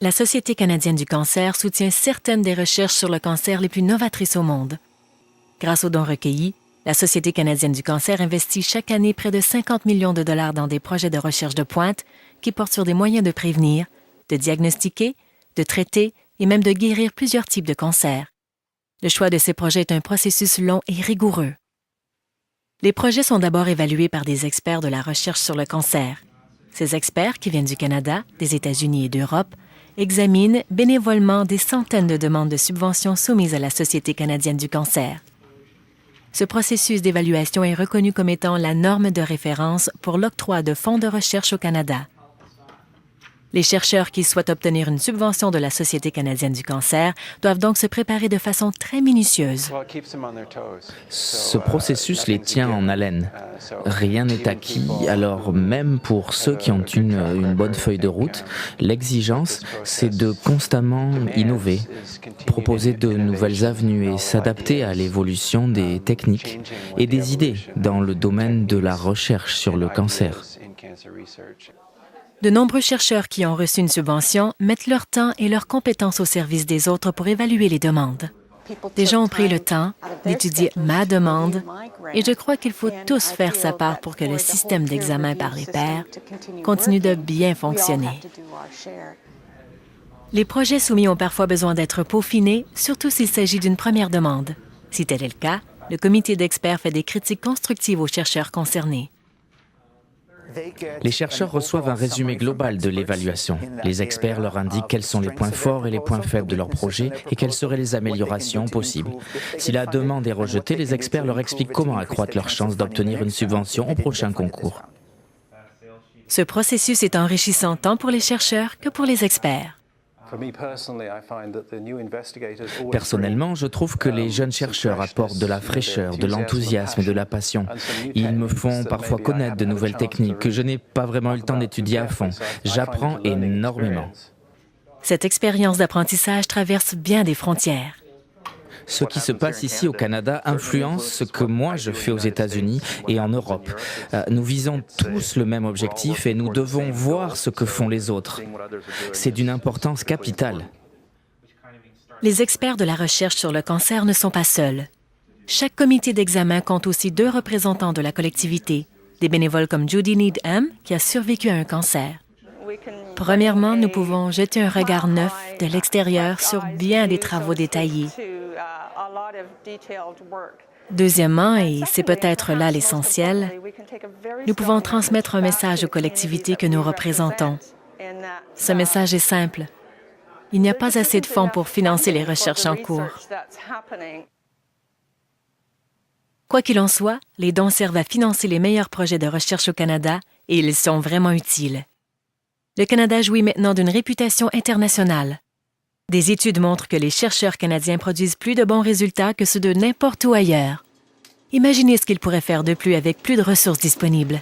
La Société canadienne du cancer soutient certaines des recherches sur le cancer les plus novatrices au monde. Grâce aux dons recueillis, la Société canadienne du cancer investit chaque année près de 50 millions de dollars dans des projets de recherche de pointe qui portent sur des moyens de prévenir, de diagnostiquer, de traiter et même de guérir plusieurs types de cancers. Le choix de ces projets est un processus long et rigoureux. Les projets sont d'abord évalués par des experts de la recherche sur le cancer. Ces experts, qui viennent du Canada, des États-Unis et d'Europe, examinent bénévolement des centaines de demandes de subventions soumises à la Société canadienne du cancer. Ce processus d'évaluation est reconnu comme étant la norme de référence pour l'octroi de fonds de recherche au Canada. Les chercheurs qui souhaitent obtenir une subvention de la Société canadienne du cancer doivent donc se préparer de façon très minutieuse. Ce processus les tient en haleine. Rien n'est acquis, alors même pour ceux qui ont une bonne feuille de route, l'exigence, c'est de constamment innover, proposer de nouvelles avenues et s'adapter à l'évolution des techniques et des idées dans le domaine de la recherche sur le cancer. De nombreux chercheurs qui ont reçu une subvention mettent leur temps et leurs compétences au service des autres pour évaluer les demandes. Des gens ont pris le temps d'étudier ma demande et je crois qu'il faut tous faire sa part pour que le système d'examen par les pairs continue de bien fonctionner. Les projets soumis ont parfois besoin d'être peaufinés, surtout s'il s'agit d'une première demande. Si tel est le cas, le comité d'experts fait des critiques constructives aux chercheurs concernés. Les chercheurs reçoivent un résumé global de l'évaluation. Les experts leur indiquent quels sont les points forts et les points faibles de leur projet et quelles seraient les améliorations possibles. Si la demande est rejetée, les experts leur expliquent comment accroître leurs chances d'obtenir une subvention au prochain concours. Ce processus est enrichissant tant pour les chercheurs que pour les experts. Personnellement, je trouve que les jeunes chercheurs apportent de la fraîcheur, de l'enthousiasme et de la passion. Ils me font parfois connaître de nouvelles techniques que je n'ai pas vraiment eu le temps d'étudier à fond. J'apprends énormément. Cette expérience d'apprentissage traverse bien des frontières. Ce qui se passe ici au Canada influence ce que moi je fais aux États-Unis et en Europe. Nous visons tous le même objectif et nous devons voir ce que font les autres. C'est d'une importance capitale. Les experts de la recherche sur le cancer ne sont pas seuls. Chaque comité d'examen compte aussi 2 représentants de la collectivité, des bénévoles comme Judy Needham, qui a survécu à un cancer. Premièrement, nous pouvons jeter un regard neuf de l'extérieur sur bien des travaux détaillés. Deuxièmement, et c'est peut-être là l'essentiel, nous pouvons transmettre un message aux collectivités que nous représentons. Ce message est simple. Il n'y a pas assez de fonds pour financer les recherches en cours. Quoi qu'il en soit, les dons servent à financer les meilleurs projets de recherche au Canada et ils sont vraiment utiles. Le Canada jouit maintenant d'une réputation internationale. Des études montrent que les chercheurs canadiens produisent plus de bons résultats que ceux de n'importe où ailleurs. Imaginez ce qu'ils pourraient faire de plus avec plus de ressources disponibles.